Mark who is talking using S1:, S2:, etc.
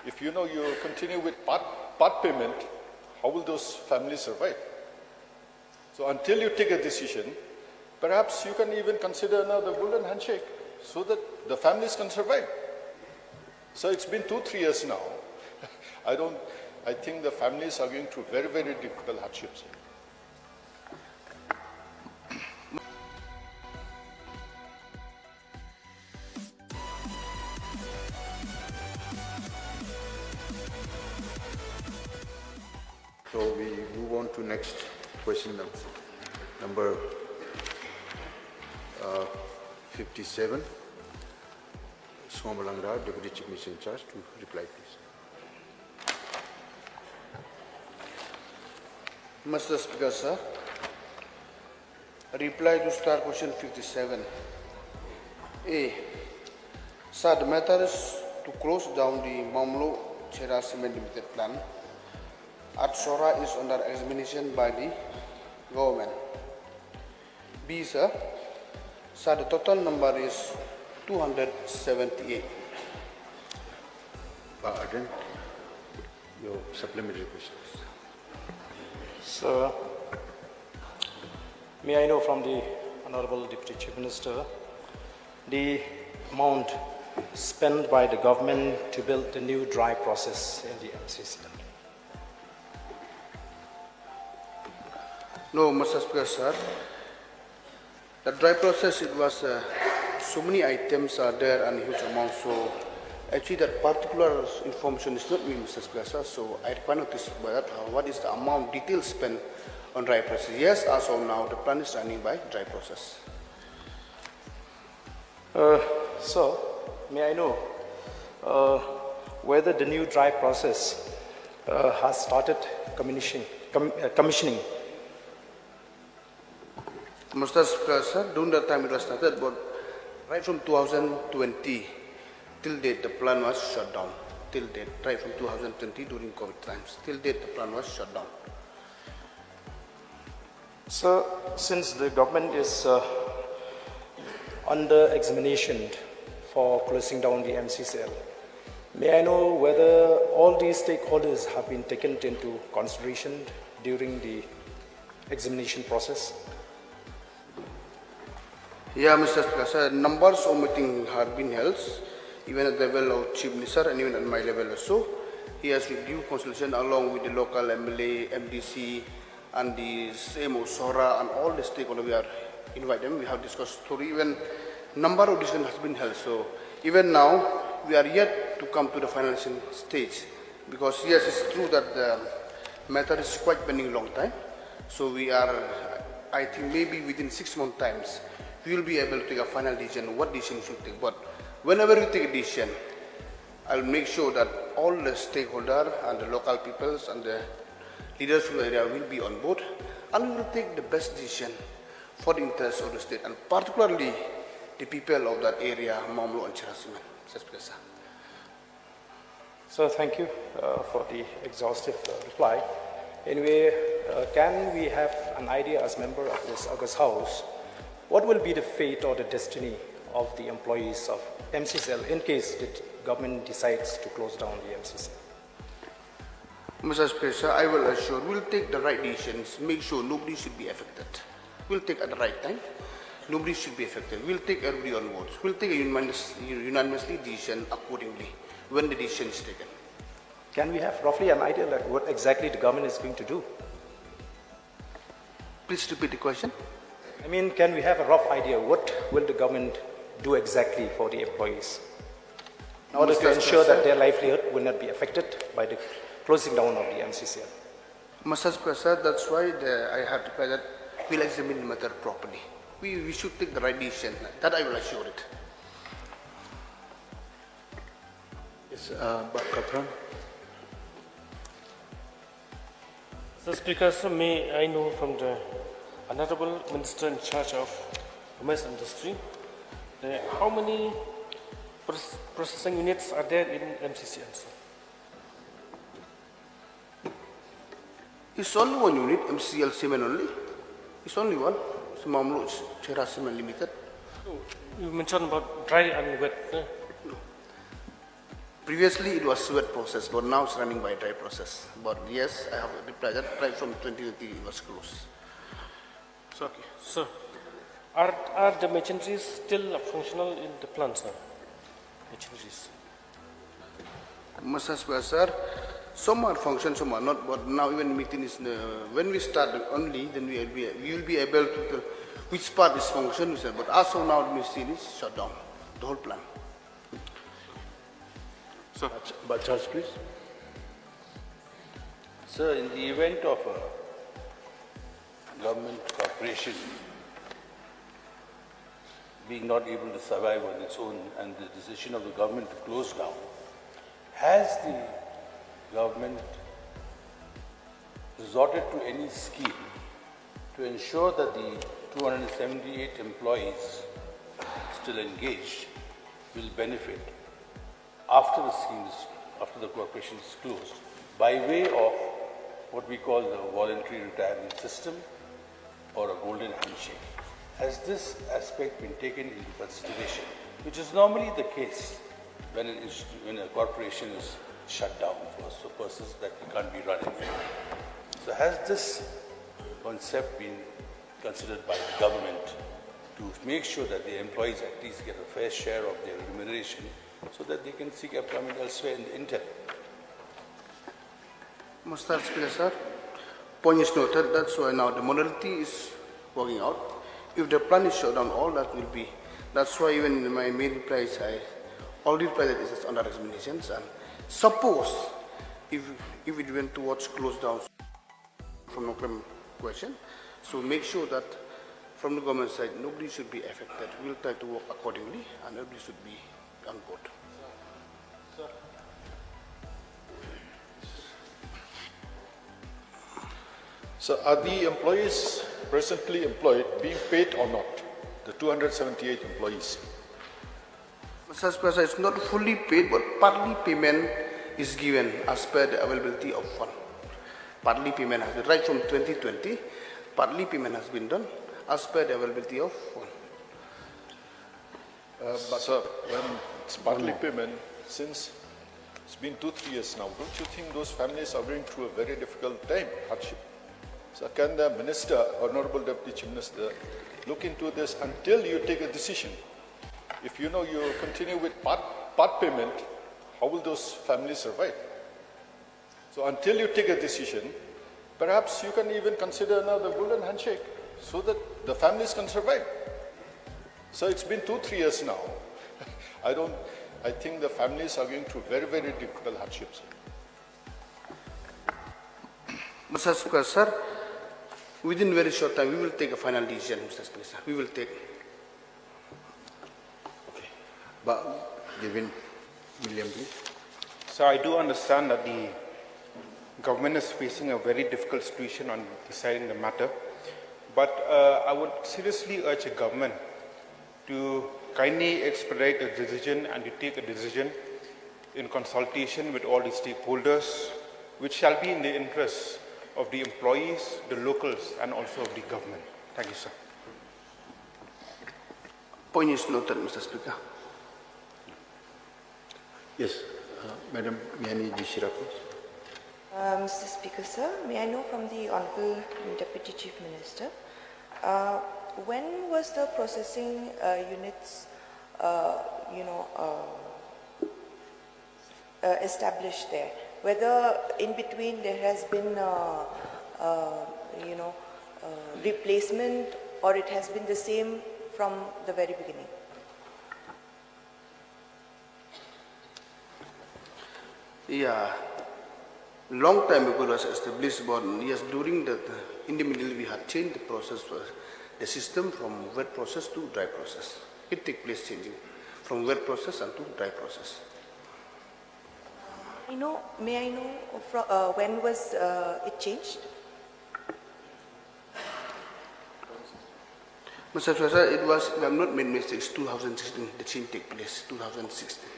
S1: If you know you continue with part payment, how will those families survive? So until you take a decision, perhaps you can even consider another golden handshake so that the families can survive. So it's been 2-3 years now. I think the families are going through very, very difficult hardships.
S2: So we move on to next question number 57. Somalangda, Deputy Chief Minister in charge, to reply, please.
S3: Mr. Speaker, sir, reply to star question 57. A. Sir, the matter is to close down the Mamlo Chera Cement Limited plan at Sora is under examination by the government. B. Sir, the total number is 278.
S2: ARDENT, your supplementary questions.
S4: Sir, may I know from the Honorable Deputy Chief Minister the amount spent by the government to build the new dry process in the MCCL?
S3: No, Mr. Speaker, sir. The dry process, it was so many items are there and huge amount. So actually that particular information is not me, Mr. Speaker, sir. So I require notice about that. What is the amount details spent on dry process? Yes, as of now, the plan is running by dry process.
S4: So, may I know whether the new dry process has started commissioning?
S3: Mr. Speaker, sir, during that time it was started, but right from 2020 till date the plan was shut down. Till date, right from 2020 during COVID times, till date the plan was shut down.
S4: So, since the government is under examination for closing down the MCCL, may I know whether all these stakeholders have been taken into consideration during the examination process?
S3: Yeah, Mr. Speaker, sir, numbers of meetings have been held, even at the level of Chief Minister and even at my level also. He has reviewed consultation along with the local MLA, MDC, and the same of SORA and all the stakeholders. We are invite them. We have discussed story. Even number of decisions has been held. So even now we are yet to come to the finalizing stage, because yes, it's true that the matter is quite pending long time. So we are, I think maybe within 6 months times we will be able to take a final decision what decision we should take. But whenever we take a decision, I'll make sure that all the stakeholders and the local peoples and the leaders from the area will be on board, and we will take the best decision for the interests of the state, and particularly the people of that area, Mamlo and Chirasiman.
S4: So thank you for the exhaustive reply. Anyway, can we have an idea as member of this August House, what will be the fate or the destiny of the employees of MCCL in case the government decides to close down the MCCL?
S3: Mr. Speaker, I will assure we'll take the right decisions, make sure nobody should be affected. We'll take at the right time. Nobody should be affected. We'll take everybody on board. We'll take a unanimously decision accordingly when the decision is taken.
S4: Can we have roughly an idea like what exactly the government is going to do?
S3: Please repeat the question.
S4: I mean, can we have a rough idea what will the government do exactly for the employees in order to ensure that their livelihood will not be affected by the closing down of the MCCL?
S3: Mr. Speaker, that's why I have to say that we'll examine the matter properly. We should take the right decision. That I will assure it.
S2: Yes, Katran.
S5: Mr. Speaker, sir, may I know from the Honorable Minister in charge of Commerce Industry, how many processing units are there in MCCL, sir?
S3: It's only one unit, MCCL Cement only. It's only one. It's Mamlo Chera Cement Limited.
S5: You mentioned about dry and wet.
S3: Previously it was wet process, but now it's running by dry process. But yes, I have replied that right from 2020 it was closed.
S5: So, are the machineries still functional in the plant, sir? Machineries.
S3: Mr. Speaker, sir, some are function, some are not. But now even meeting is when we start only, then we will be able to tell which part is function. But as of now, the machine is shut down, the whole plant.
S2: But Charles, please.
S6: Sir, in the event of a government corporation being not able to survive on its own and the decision of the government to close down, has the government resorted to any scheme to ensure that the 278 employees still engaged will benefit after the scheme is, after the corporation is closed, by way of what we call the voluntary retirement system or a golden handshake? Has this aspect been taken into consideration, which is normally the case when a corporation is shut down for purposes that it can't be run anymore? So has this concept been considered by the government to make sure that the employees at least get a fair share of their remuneration so that they can seek employment elsewhere in the interim?
S3: Mr. Speaker, sir, point is noted. That's why now the modality is working out. If the plan is shut down, all that will be. That's why even in my main replies, I already replied that it is under examinations. And suppose if it went towards close down from no question, so make sure that from the government side, nobody should be affected. We'll try to work accordingly, and everybody should be on board.
S1: So are the employees presently employed being paid or not? The 278 employees.
S3: Mr. Speaker, it's not fully paid, but partly payment is given as per the availability of fund. Partly payment has been, right from 2020, partly payment has been done as per the availability of fund.
S1: But sir, when it's partly payment, since it's been 2-3 years now, don't you think those families are going through a very difficult time, hardship? So can the Minister, Honorable Deputy Chief Minister, look into this until you take a decision? If you know you continue with part payment, how will those families survive? So until you take a decision, perhaps you can even consider another golden handshake so that the families can survive. So it's been 2-3 years now. I think the families are going through very, very difficult hardships.
S3: Mr. Speaker, sir, within very short time, we will take a final decision, Mr. Speaker. We will take.
S2: But Devin, William, please.
S7: So I do understand that the government is facing a very difficult situation on deciding the matter, but I would seriously urge the government to kindly expedite a decision and to take a decision in consultation with all the stakeholders, which shall be in the interests of the employees, the locals, and also of the government. Thank you, sir.
S3: Point is noted, Mr. Speaker.
S2: Yes, Madam Miani Jishira, please.
S8: Mr. Speaker, sir, may I know from the Honorable Deputy Chief Minister, when was the processing units, established there? Whether in between there has been, replacement, or it has been the same from the very beginning?
S3: Yeah, long time ago it was established, but yes, during that, in the middle we had changed the process, the system from wet process to dry process. It takes place changing from wet process and to dry process.
S8: May I know when was it changed?
S3: Mr. Professor, it was, if I have not made mistakes, 2016, the change took place, 2016.